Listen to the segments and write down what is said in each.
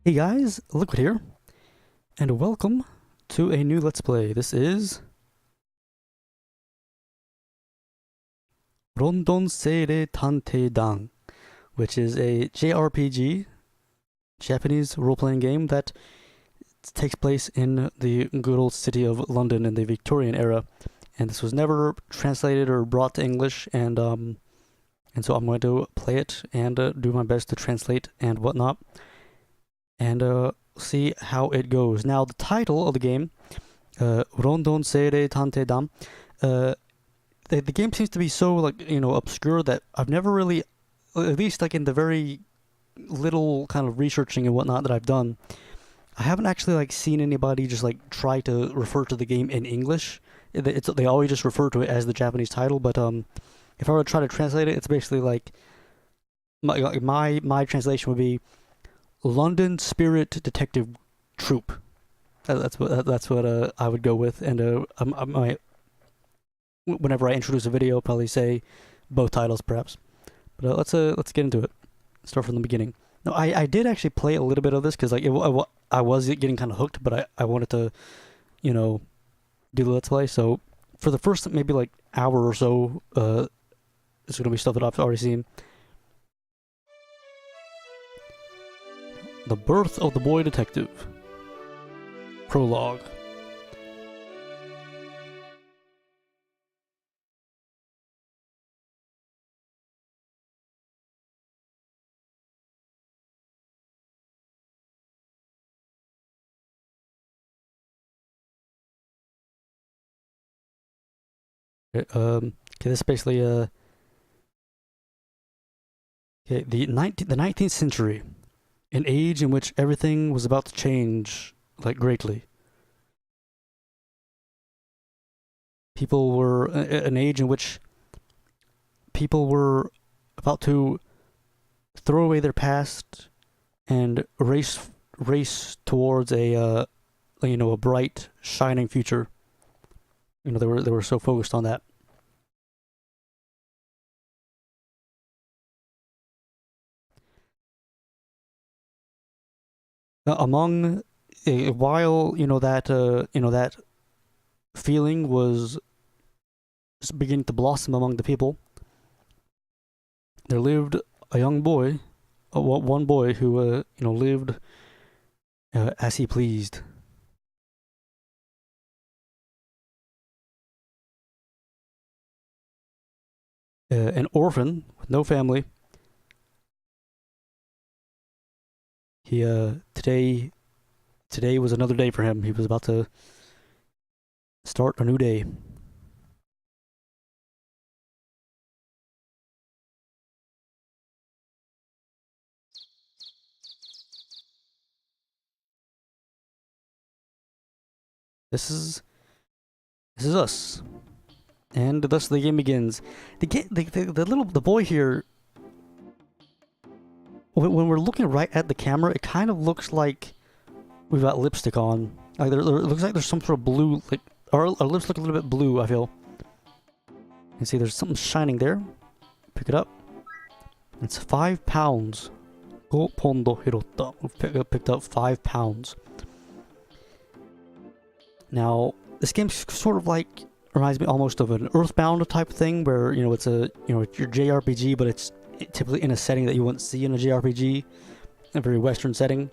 Hey guys, Liquid here, and welcome to a new Let's Play. This is Rondon Seire Tantei Dan, which is a JRPG, Japanese role-playing game that takes place in the good old city of London in the Victorian era. And this was never translated or brought to English, and so I'm going to play it and do my best to translate and whatnot, and see how it goes. Now, the title of the game, Rondon Seire Tantei Dan, the game seems to be so obscure that I've never really, at least in the very little kind of researching and whatnot that I've done, I haven't actually seen anybody just try to refer to the game in English. They always just refer to it as the Japanese title, but if I were to try to translate it, it's basically my translation would be London Spirit Detective Troupe. That's what I would go with, and I might, whenever I introduce a video, I'll probably say both titles perhaps. But let's get into it. Start from the beginning. No, I did actually play a little bit of this because I was getting kind of hooked, but I wanted to, do the Let's Play. So for the first maybe hour or so, it's gonna be stuff that I've already seen. The Birth of the Boy Detective. Prologue. Okay, this is basically okay, the 19th century, an age in which everything was about to change greatly. People were an age in which people were about to throw away their past and race towards a bright, shining future. They were so focused on that. Among while that feeling was beginning to blossom among the people, there lived a young boy, one boy who lived as he pleased. An orphan with no family. He today was another day for him. He was about to start a new day. This is us, and thus the game begins. The boy here. When we're looking right at the camera, it kind of looks like we've got lipstick on. It looks like there's some sort of blue, our lips look a little bit blue, I feel. You can see there's something shining there. Pick it up. It's 5 pounds. Go pondo hirotta. We've picked up 5 pounds. Now, this game sort of reminds me almost of an Earthbound type thing, where it's a it's your JRPG, but it's typically in a setting that you wouldn't see in a JRPG, a very Western setting,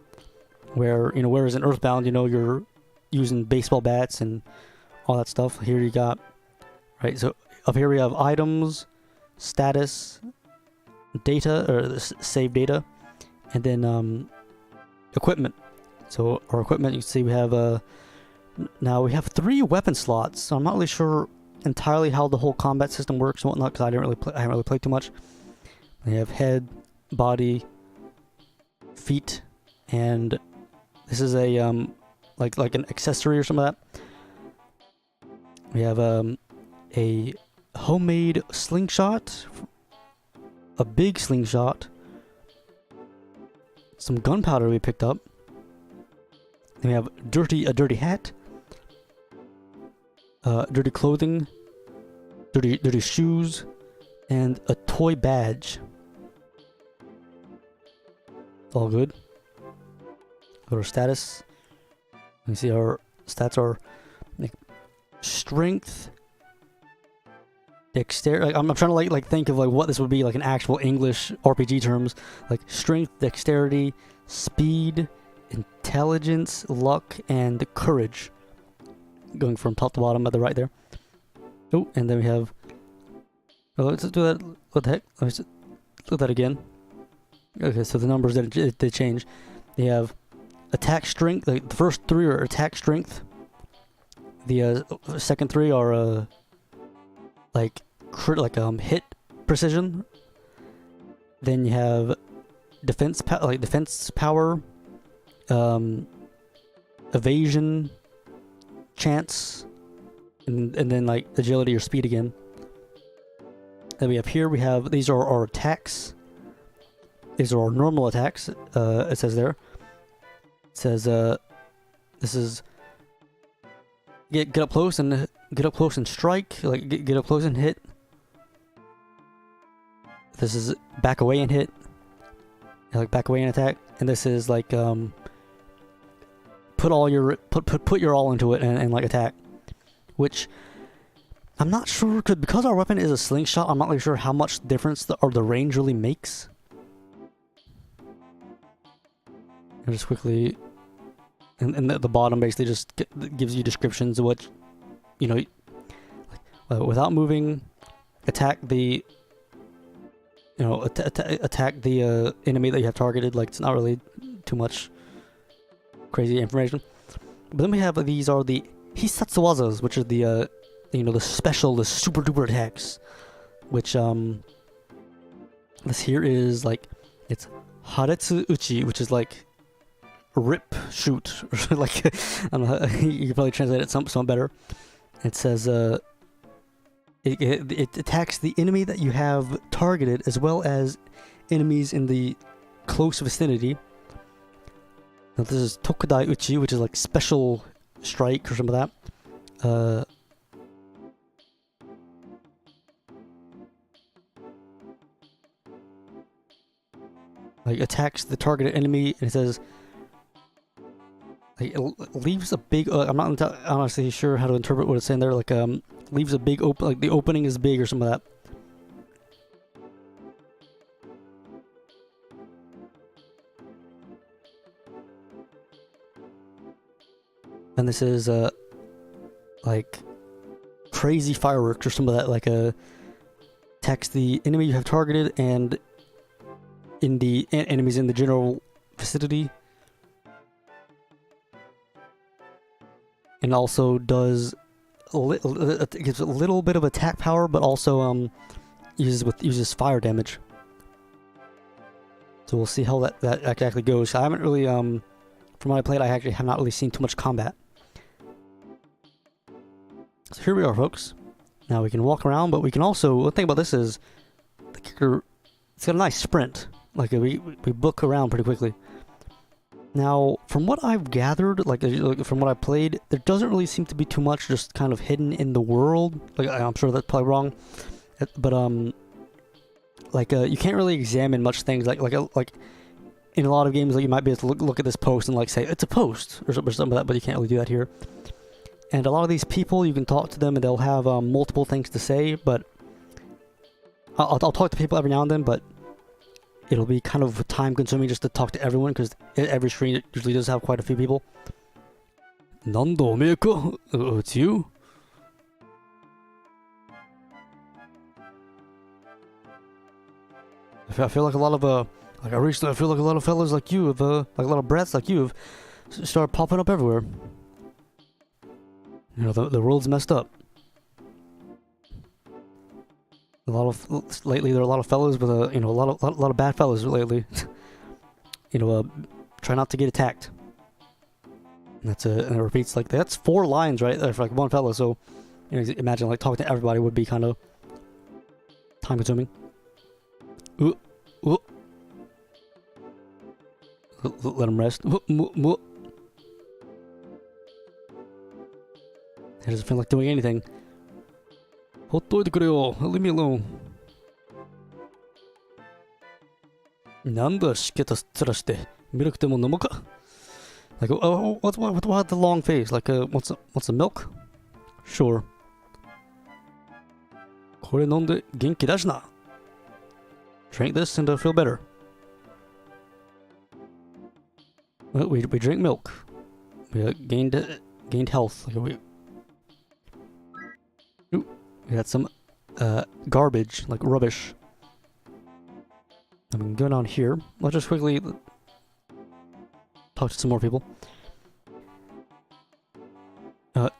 where whereas in Earthbound, you're using baseball bats and all that stuff. Here you got right. So up here we have items, status, data or save data, and then equipment. So our equipment, you can see we have now we have 3 weapon slots. So I'm not really sure entirely how the whole combat system works and whatnot, because I haven't really played too much. We have head, body, feet, and this is a like an accessory or something like that. We have a homemade slingshot, a big slingshot, some gunpowder we picked up. Then we have a dirty hat, dirty clothing, dirty shoes, and a toy badge. all good. Go to status. You can see our stats are like strength, dexterity. Like I'm trying to like think of like what this would be like in actual English RPG terms. Like strength, dexterity, speed, intelligence, luck, and courage. Going from top to bottom at the right there. Oh, and then we have. Oh, let's do that. What the heck? Let's do that again. Okay, so the numbers they change. They have attack strength. Like the first three are attack strength. The second three are like hit precision. Then you have defense power, evasion, chance, and then like agility or speed again. Then we have these are our attacks. These are our normal attacks. It says there. It says this is get up close and strike. Like get up close and hit. This is back away and hit. Like back away and attack. And this is like put your all into it and like attack. Which I'm not sure because our weapon is a slingshot. I'm not really sure how much difference the range really makes. And just quickly, and the bottom basically just gives you descriptions of what, you know, without moving, attack the, you know, attack the enemy that you have targeted. Like it's not really too much crazy information. But then we have these are the Hisatsuwazas, which are the you know, the super duper attacks, which this here is like it's Haretsu Uchi, which is like rip shoot, or like I don't know, you could probably translate it somewhat better. It says it attacks the enemy that you have targeted as well as enemies in the close vicinity. Now this is Tokudai Uchi, which is like special strike or some of that. Like attacks the targeted enemy, and it says like it leaves a big. I'm not honestly sure how to interpret what it's saying there. Like leaves a big open. Like the opening is big or some of that. And this is like crazy fireworks or some of that. Like attacks the enemy you have targeted and in the enemies in the general vicinity, and also does it gives a little bit of attack power, but also uses fire damage. So we'll see how that exactly goes. I haven't really from what I played, I actually have not really seen too much combat. So here we are, folks. Now we can walk around, but we can also, the thing about this is the character, it's got a nice sprint. Like we book around pretty quickly. Now, from what I've gathered, like from what I played, there doesn't really seem to be too much just kind of hidden in the world. Like I'm sure that's probably wrong, but like you can't really examine much things. Like in a lot of games, like you might be able to look at this post and like say it's a post or something like that, but you can't really do that here. And a lot of these people, you can talk to them and they'll have multiple things to say. But I'll talk to people every now and then, but it'll be kind of time consuming just to talk to everyone because every screen usually does have quite a few people. Nando Omeko? It's you? I feel like a lot of like I feel like a lot of fellas like you have like a lot of brats like you have started popping up everywhere. You know, the world's messed up. Lately there are a lot of fellas with you know, a lot of bad fellas lately. You know, try not to get attacked. And and it repeats like that's 4 lines right there for like one fella. So you know, imagine like talking to everybody would be kind of time consuming. Let him rest. He doesn't feel like doing anything. Leave me alone. なんだしけたつらして、ミルクでも飲むか? Like, oh, what the long face? Like, what's a milk? Sure. これ飲んで元気だしな. Drink this and feel better. Well, we drink milk. We gained health. Like we had some garbage, like rubbish. I'm going on here. Let's just quickly talk to some more people. You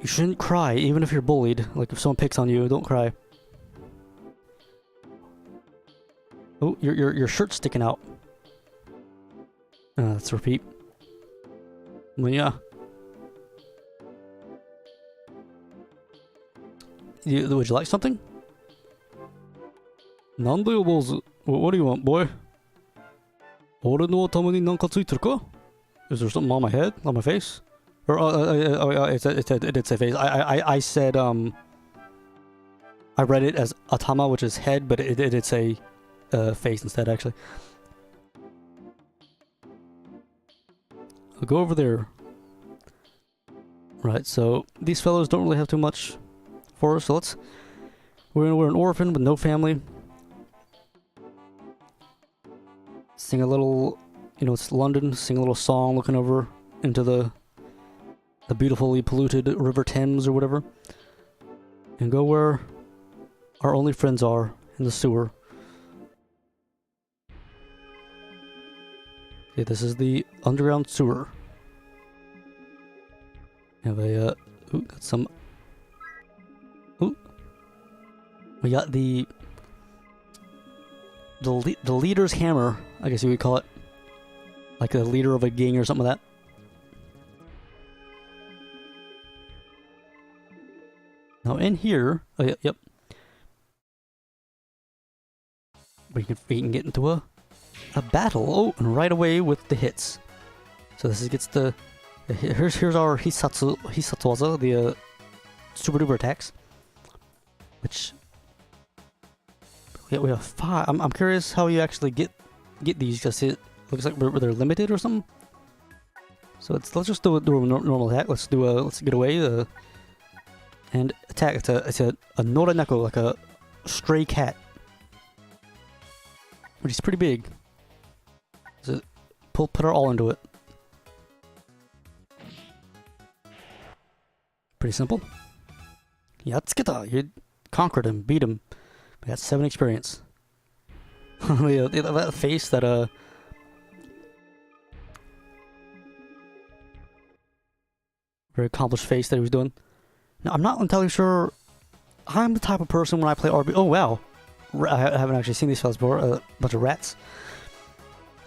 shouldn't cry, even if you're bullied. Like if someone picks on you, don't cry. Oh, your shirt's sticking out. Let's repeat. Well, yeah. Would you like something? What do you want, boy? Is there something on my head? On my face? Or it did say face. I said I read it as atama, which is head, but it did say face instead, actually. I'll go over there. Right, so these fellows don't really have too much for us, so we're an orphan with no family. Sing a little, it's London, sing a little song looking over into the beautifully polluted River Thames or whatever. And go where our only friends are, in the sewer. Okay, this is the underground sewer. We have got some... Ooh. We got the leader's hammer, I guess you would call it. Like the leader of a gang or something like that. Now in here... Oh, yep. We can get into a battle. Oh, and right away with the hits. So this gets the... Here's our Hisatsuwaza, the super duper attacks. Which... we have 5. I'm curious how you actually get these, because it looks like they're limited or something. So let's just do a normal attack. Let's get away and attack. It's a Noraneko, like a stray cat, which is pretty big. So put our all into it. Pretty simple. Yatsuketa, you conquered him, beat him. We got 7 experience. That face, that very accomplished face that he was doing. Now, I'm not entirely sure. I'm the type of person when I play RB. Oh wow, I haven't actually seen these fellas before. A bunch of rats.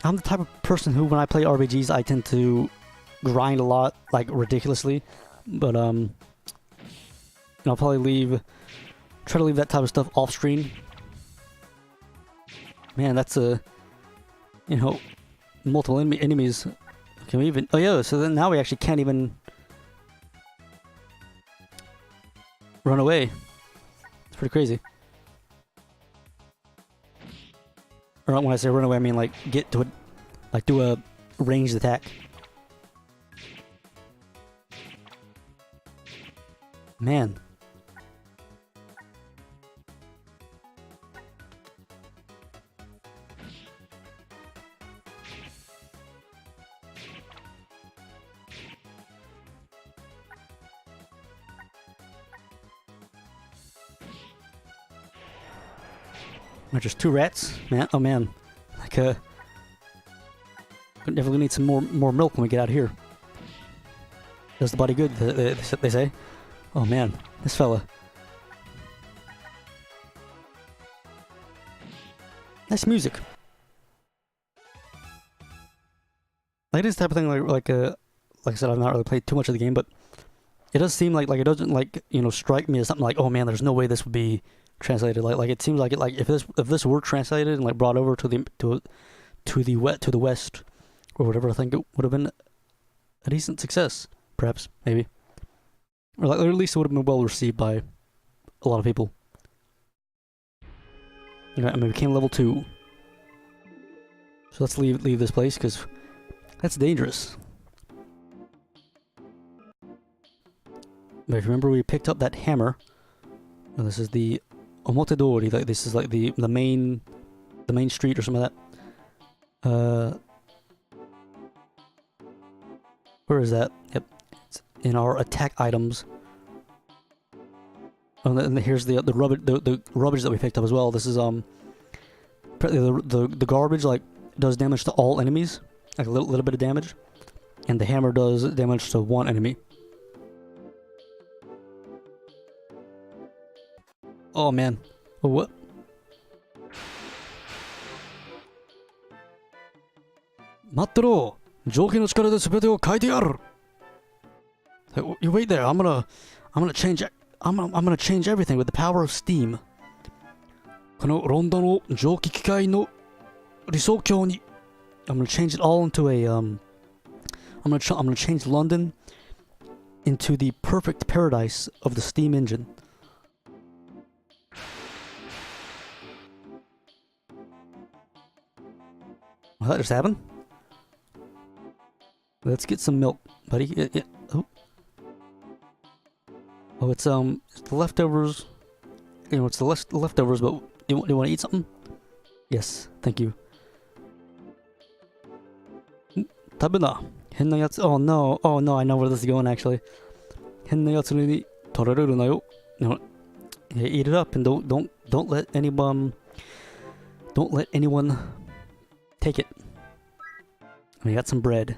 I'm the type of person who, when I play RPGs, I tend to grind a lot, like ridiculously. But I'll probably try to leave that type of stuff off screen. Man, that's multiple enemies. Can we even? Oh yeah, so then now we actually can't even run away. It's pretty crazy. Or when I say run away, I mean like get to it, like do a ranged attack. Man. Just 2 rats, man. Oh man, like definitely need some more milk when we get out of here. Does the body good? They say. Oh man, this fella. Nice music. Like this type of thing, like I said, I've not really played too much of the game, but it does seem like it doesn't strike me as something like, oh man, there's no way this would be translated. Like it seems like it, like if this were translated and like brought over to the west or whatever, I think it would have been a decent success, perhaps, maybe, or at least it would have been well received by a lot of people. I mean, we became level 2. So let's leave this place, because that's dangerous. But if you remember, we picked up that hammer. And this is the Omotedori, like this is like the main street or something like that. Where is that? Yep. It's in our attack items. Oh, and here's the rubbish that we picked up as well. This is the garbage like does damage to all enemies, like a little bit of damage, and the hammer does damage to one enemy. Oh man, oh, what? Mattero, Joki no chikara de subete o kaite yaru. You wait there. I'm gonna change everything with the power of steam. このロンドンを蒸気機械の理想郷に I'm gonna change it all into a I'm gonna change London into the perfect paradise of the steam engine. What that just happened? Let's get some milk, buddy. Oh, it's the leftovers. You know, it's the leftovers, but you want to eat something? Yes, thank you. 食べな。変なやつ。Oh no, oh no, I know where this is going actually. 変なやつに取られるなよ。No, yeah, eat it up and don't let anyone take it. We got some bread.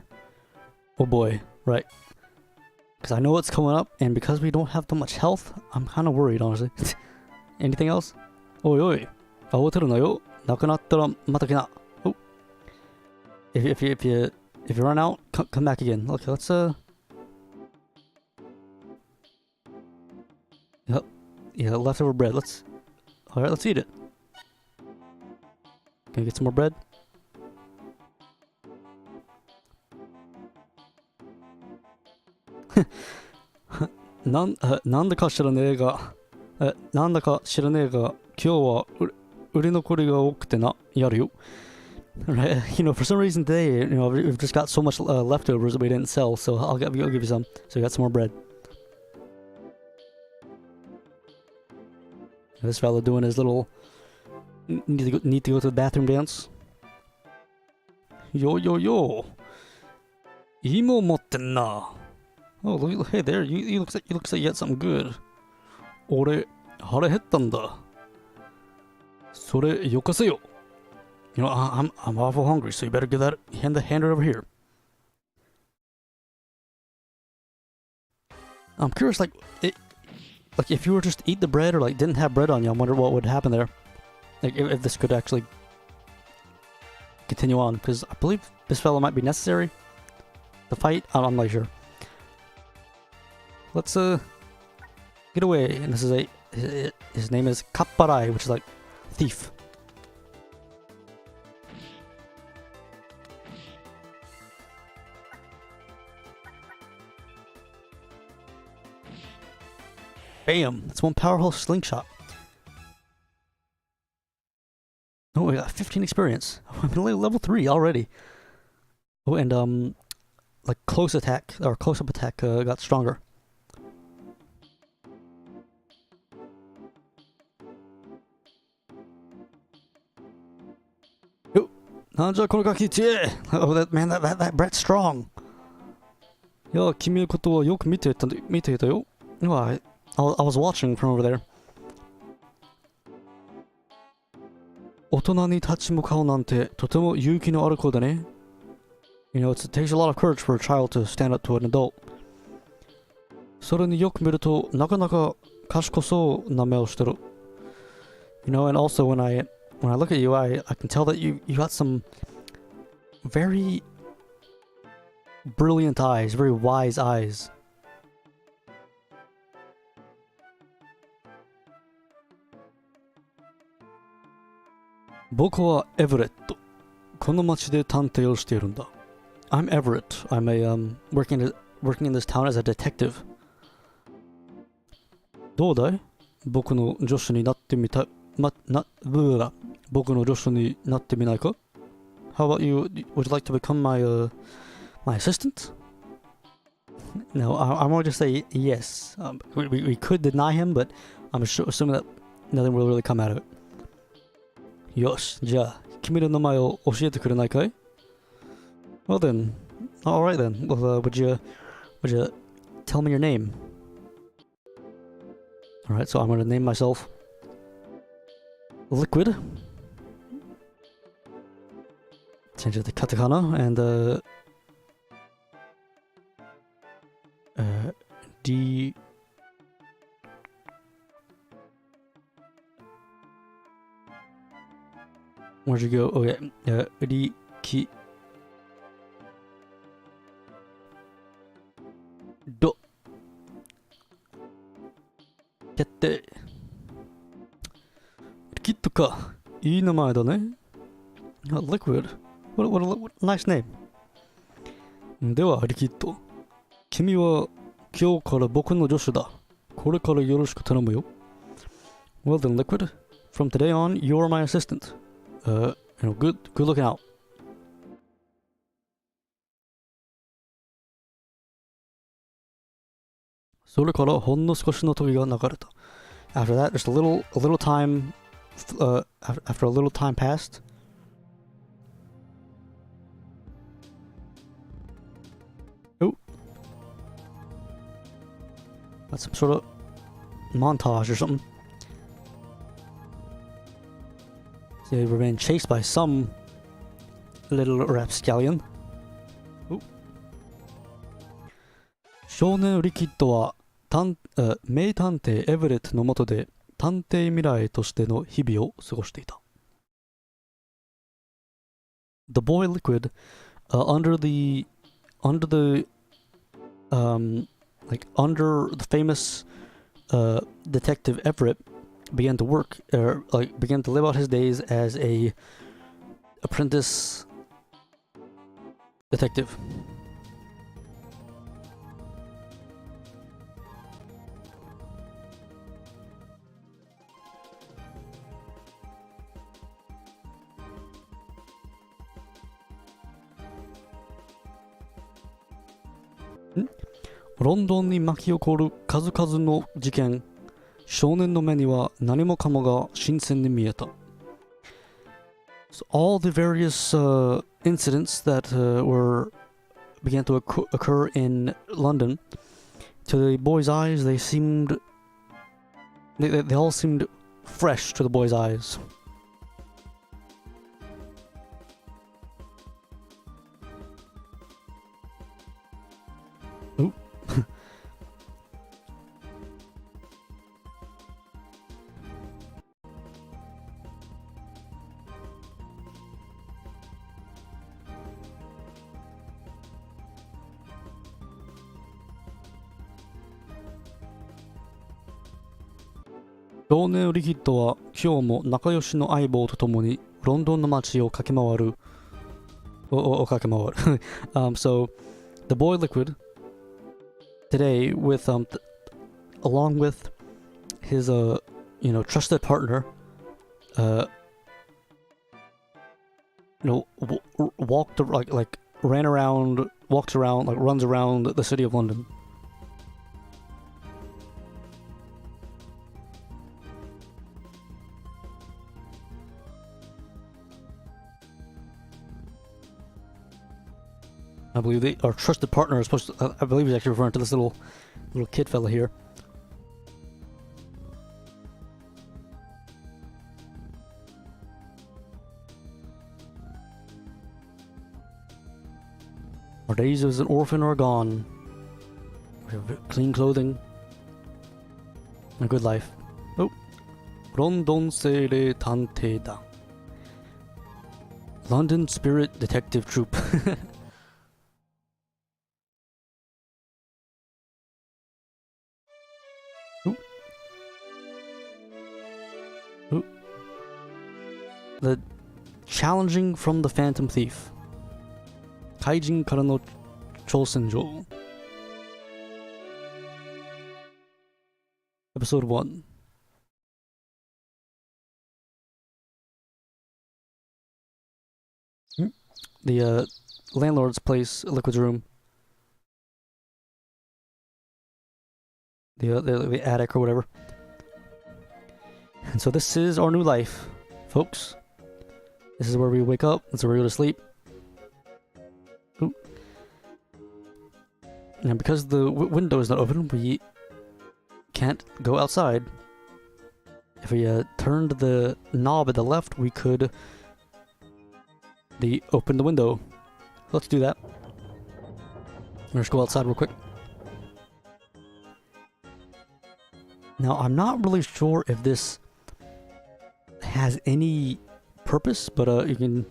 Oh boy, right. Because I know what's coming up, and because we don't have that much health, I'm kind of worried, honestly. Anything else? Oi oi. 慌てるなよ。なくなったらまた来な。Oh. If you run out, come back again. Okay, let's Yep. Yeah, leftover bread. Alright, let's eat it. Can we get some more bread?なんだか知らねえが、今日は売り残りが多くてな、やるよ。Right, you know, for some reason today, you know, we've just got so much leftovers that we didn't sell, so I'll give you some. So we got some more bread. This fella doing his little need to go to the bathroom dance. Yo. Emo motte na. Oh, look, hey there, you looks like you had something good. Ore, hare hettan da. Sore yokase yo. You know, I'm awful hungry, so you better hand it over here. I'm curious, like if you were just to eat the bread or like didn't have bread on you, I wonder what would happen there. Like if this could actually continue on, because I believe this fellow might be necessary to fight. I'm not sure. Let's get away. And this is his name is Kapparai, which is like thief. Bam! That's one powerful slingshot. Oh, we got 15 experience. I'm level 3 already. Oh, and like close attack or close-up attack got stronger. Oh, that man, that Brett's strong. Yo, 君のことはよく見ていたよ. No, I was watching from over there. 大人に立ち向かうなんてとても勇気のある子だね. You know, it takes a lot of courage for a child to stand up to an adult. それによく見るとなかなか賢そうな目をしてる. You know, and also when I look at you, I can tell that you got some very brilliant eyes, very wise eyes. 僕はエヴレット。この町で探偵をしているんだ。I'm Everett. I'm working in this town as a detective. どうだい？僕の助手になってみないか？ How about you? Would you like to become my assistant? No, I'm going to say yes. We could deny him, but I'm assuming that nothing will really come out of it. よし、じゃあ、君の名前を教えてくれないかい? Well then, alright then. Well, would you tell me your name? Alright, so I'm going to name myself Liquid. Change it to katakana and D. Where'd you go? Oh yeah, D Ki Do. Get the Kitto ka. いい名前だね。Liquid. What a nice name. では、リキッド。君は今日から僕の助手だ。これからよろしく頼むよ。Well then, Liquid. From today on, you're my assistant. Good looking out. After that, just a little time, after a little time passed. Oh, that's some sort of montage or something. So we're being chased by some little rapscallion. Oh. 少年リキッドは名探偵エヴレットの下で探偵未来としての日々を過ごしていた。The boy Liquid, under the famous detective Everett, began to live out his days as a apprentice detective. London に巻き起こる数々の事件。少年の目には何もかもが新鮮に見えた。So all the various incidents that began to occur in London, to the boy's eyes, they all seemed fresh to the boy's eyes. Ooh. 少年リキッドは今日も仲良しの相棒と共にロンドンの街を駆け回る。So, the boy Liquid today with along with his trusted partner walked runs around the city of London. I believe our trusted partner is supposed to. I believe he's actually referring to this little kid fella here. Our days as an orphan are gone. We have clean clothing, and a good life. Oh, London Seire Tantei Da. London Spirit Detective Troop. The challenging from the Phantom Thief. Kaijin kara no Chosenjou. Episode 1. the landlord's place, Liquid's room. The attic or whatever. And so this is our new life, folks. This is where we wake up. This is where we go to sleep. Ooh. And because the window is not open, we can't go outside. If we turned the knob at the left, we could open the window. Let's do that. Let's go outside real quick. Now, I'm not really sure if this has any purpose, but you can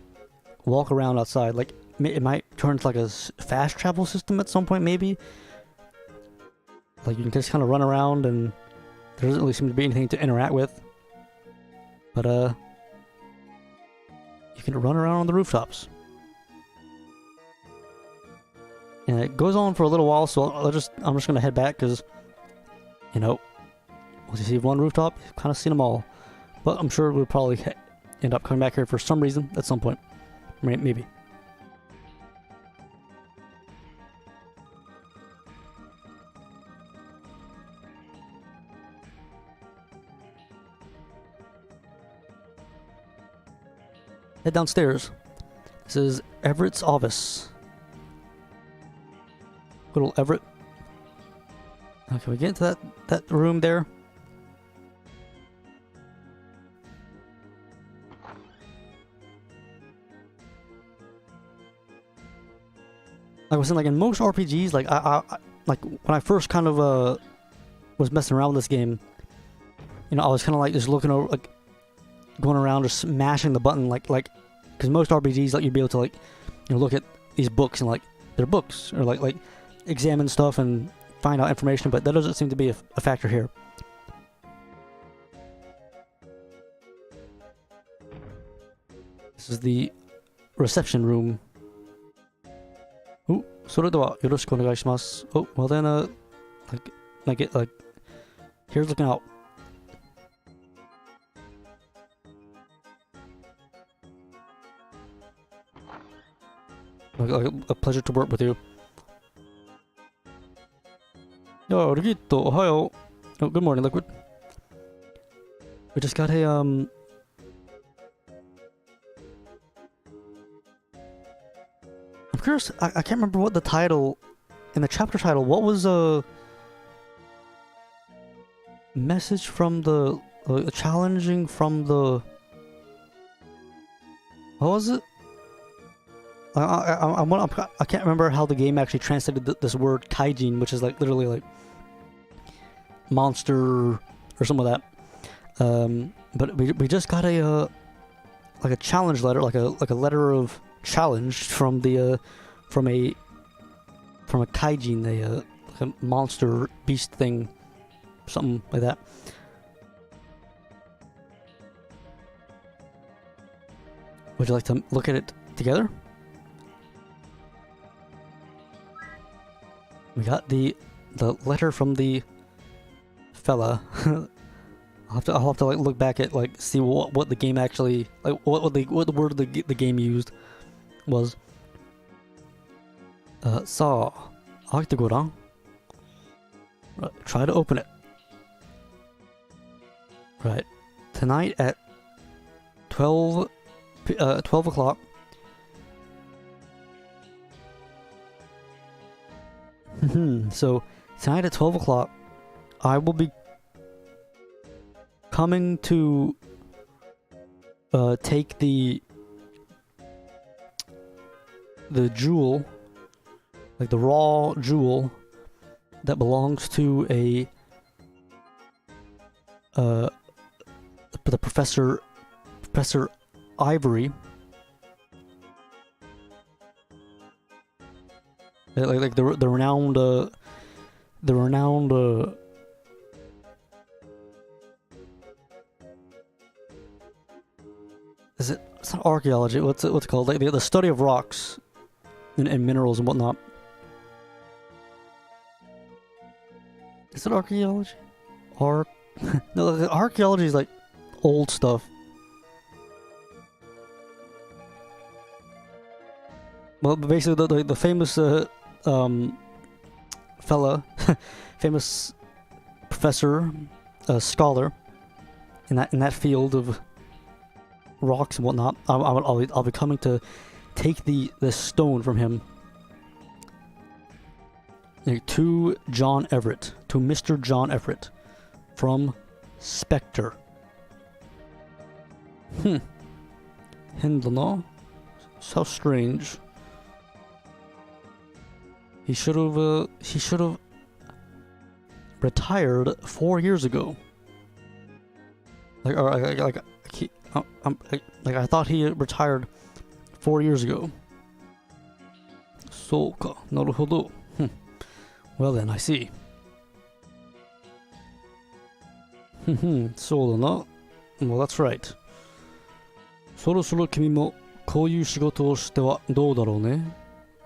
walk around outside. Like, it might turn into like a fast travel system at some point, maybe. Like, you can just kind of run around, and there doesn't really seem to be anything to interact with. But you can run around on the rooftops. And it goes on for a little while, so I'm just gonna head back, because, you know, once you see one rooftop, you've kind of seen them all. But I'm sure we'll probably end up coming back here for some reason at some point. Maybe. Head downstairs. This is Everett's office. Good old Everett. Now, can we get into that room there? Like I was saying, like in most RPGs, like I like when I first kind of was messing around with this game, you know, I was kind of like just looking over, like going around, just smashing the button, like because most RPGs let you be able to, like, you know, look at these books and like they're books, or like examine stuff and find out information, but that doesn't seem to be a factor here. This is the reception room. Oh, それではよろしくお願いします. Oh, well then, like, here's looking out. Like a pleasure to work with you. Yo, Rigito, ohayo. Oh, good morning, Liquid. We just got a, I'm curious, I can't remember what the title, in the chapter title, what was a message from the, challenging from the, what was it? I can't remember how the game actually translated this word kaijin, which is like literally like monster or something like that. But we just got a like a challenge letter, like a letter of challenge from the from a kaijin, like a monster beast thing, something like that. Would you like to look at it together? We got the letter from the fella. I'll have to like look back at, like, see what the game actually, like what the word the game used was. So I like to go down. Try to open it. Right. Tonight at 12 o'clock. So tonight at 12 o'clock, I will be coming to take the jewel, like the raw jewel that belongs to the Professor Ivory. Like the renowned is it? It's not archaeology. What's it called? Like the study of rocks and minerals and whatnot. Is it archaeology? No, archaeology is like old stuff. Well, basically, the famous fella, famous professor, scholar in that field of rocks and whatnot. I'll be coming to take the stone from him. To John Everett, to Mr. John Everett, from Spectre. Hindlana. How strange. He should have retired 4 years ago. Like I thought he retired 4 years ago. そうか、なるほど。Well then, I see. そうだな。Well, that's right. そろそろ君もこういう仕事をしてはどうだろうね。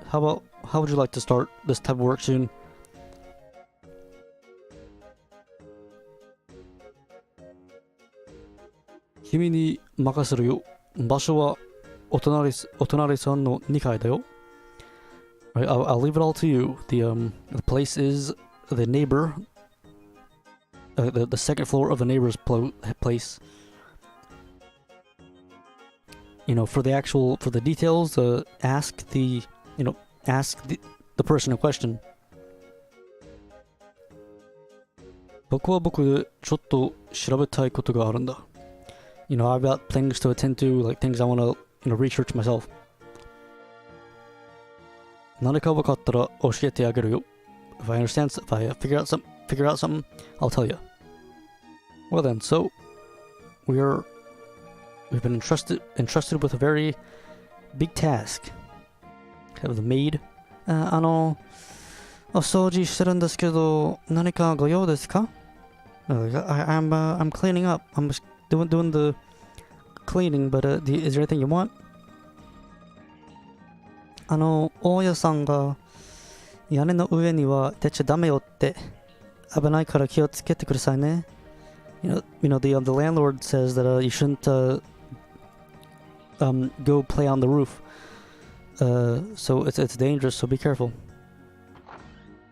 How would you like to start this type of work soon? 君に任せるよ。場所はお隣さんの2階だよ。Right, I'll leave it all to you. The place is the neighbor, the second floor of the neighbor's place. For the details, ask the person in question. 僕は僕でちょっと調べたいことがあるんだ。I've got things to attend to, like things I want to, research myself. 何か分かったら教えてあげるよ。If I figure out something, I'll tell you. Well then, so we've been entrusted with a very big task. Have the maid. お掃除してるんですけど、何かご用ですか? I'm cleaning up. I'm just doing the cleaning, but is there anything you want? 大家さんが屋根の上には出ちゃダメよって危ないから気をつけてくださいね。The landlord says that you shouldn't go play on the roof. So it's dangerous. So be careful.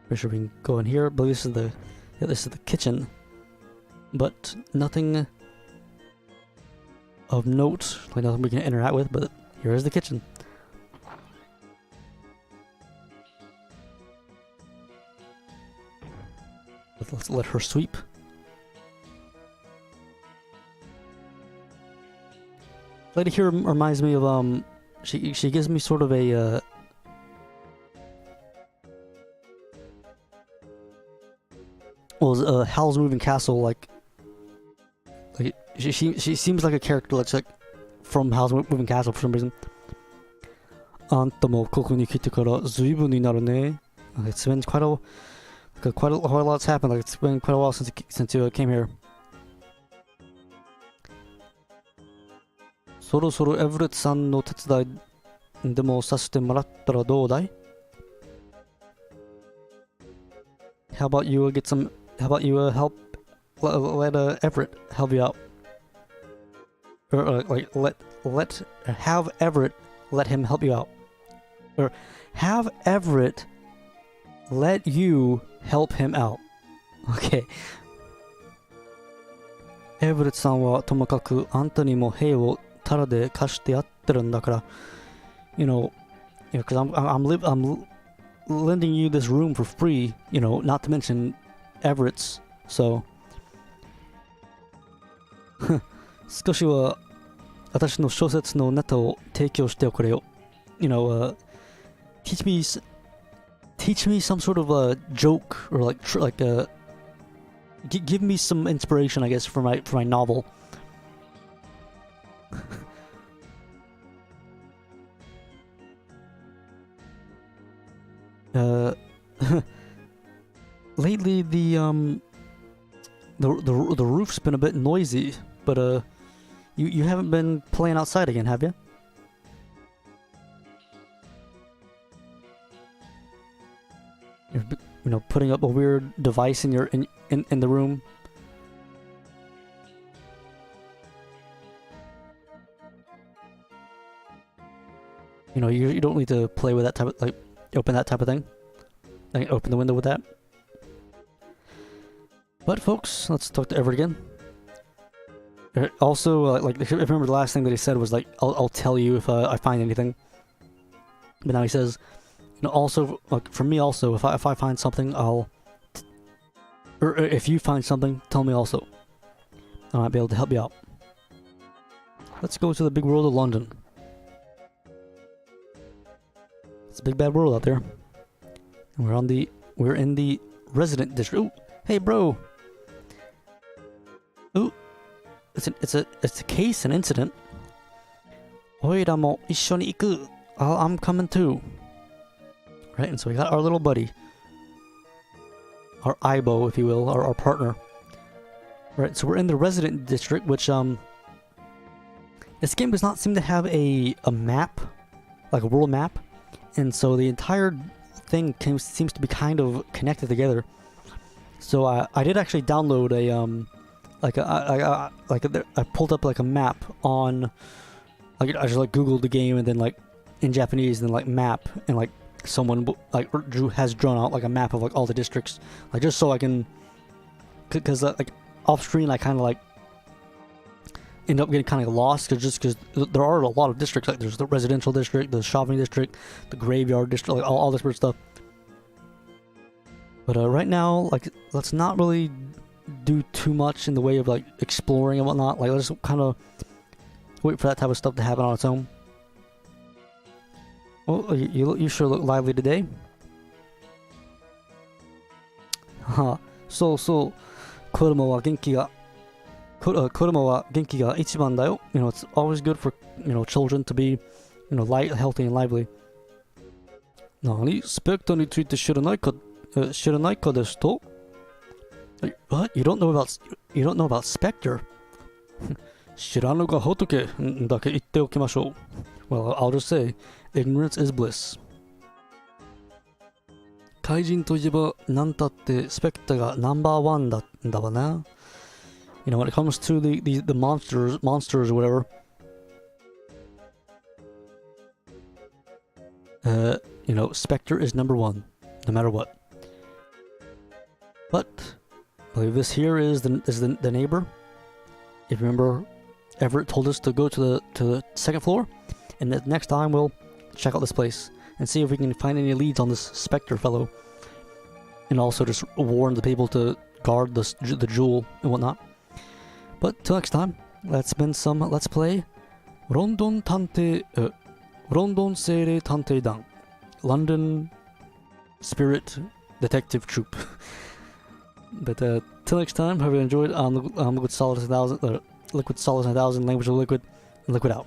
Pretty sure we can go in here. I believe this is the kitchen, but nothing of note, like nothing we can interact with. But here is the kitchen. Let's let her sweep. Lady here reminds me of she gives me sort of a Howl's Moving Castle, like she seems like a character that's like from Howl's Moving Castle for some reason. あんたもここに来てから随分になるね。It's been quite a lot's happened. Like it's been quite a while since you came here. そろそろエヴレットさんの手伝いでもさせてもらったらどうだい? How about you help let Everett help you out? Or have Everett let him help you out. Or have Everett let you help him out. Okay. エヴレットさんはともかくあんたにも兵をタダで貸してやってるんだから。because I'm lending you this room for free, not to mention Everett's, so 少しは私の小説のネタを提供しておくれよ。teach me some sort of a joke or give me some inspiration, I guess, for my novel. Lately the roof's been a bit noisy, but you haven't been playing outside again, have you? You're, putting up a weird device in your in the room. You know, you don't need to play with that type of, like, open that type of thing. Like, open the window with that. But folks, let's talk to Everett again. Also, like, if you remember the last thing that he said was like, I'll tell you if I find anything. But now he says, you know, also, like, for me also, if I find something, or if you find something, tell me also. I might be able to help you out. Let's go to the big world of London. It's a big bad world out there. And we're in the resident district. Ooh, hey bro. Ooh, it's a case, an incident. Oira mo issho ni iku. I'm coming too. Right, and so we got our little buddy, our Aibo, if you will, our partner. Right, so we're in the resident district, which this game does not seem to have a map, like a world map, and so the entire thing seems to be kind of connected together. So I did actually download I pulled up like a map on, like, I just like Googled the game and then like in Japanese and then like map, and like someone like has drawn out like a map of like all the districts, like just so I can, because like off screen I kind of like end up getting kind of lost because there are a lot of districts. Like there's the residential district, the shopping district, the graveyard district, like all this weird stuff. But right now, like, let's not really do too much in the way of like exploring and whatnot. Like, let's kind of wait for that type of stuff to happen on its own. Well, you sure look lively today. Haha. So, 子供は元気が一番だよ. You know, it's always good for, you know, children to be, you know, light, healthy, and lively. 何? スペクターについて知らないかですと? What? You don't know about Spectre? 知らぬが仏だけ言っておきましょう. Well, I'll just say, ignorance is bliss. 怪人といえばなんたってスペクターがナンバーワンだわな. You know, when it comes to the monsters or whatever, you know, Spectre is number one, no matter what. But I believe this here is the neighbor. If you remember, Everett told us to go to the second floor, and the next time we'll check out this place and see if we can find any leads on this Spectre fellow, and also just warn the people to guard the jewel and whatnot. But till next time, let's spend some Let's Play London Seirei Tantei Dan, London Spirit Detective Troop. But till next time, hope you enjoyed. Liquid Solace 1000, Liquid Solace 1000, Language of Liquid, and Liquid out.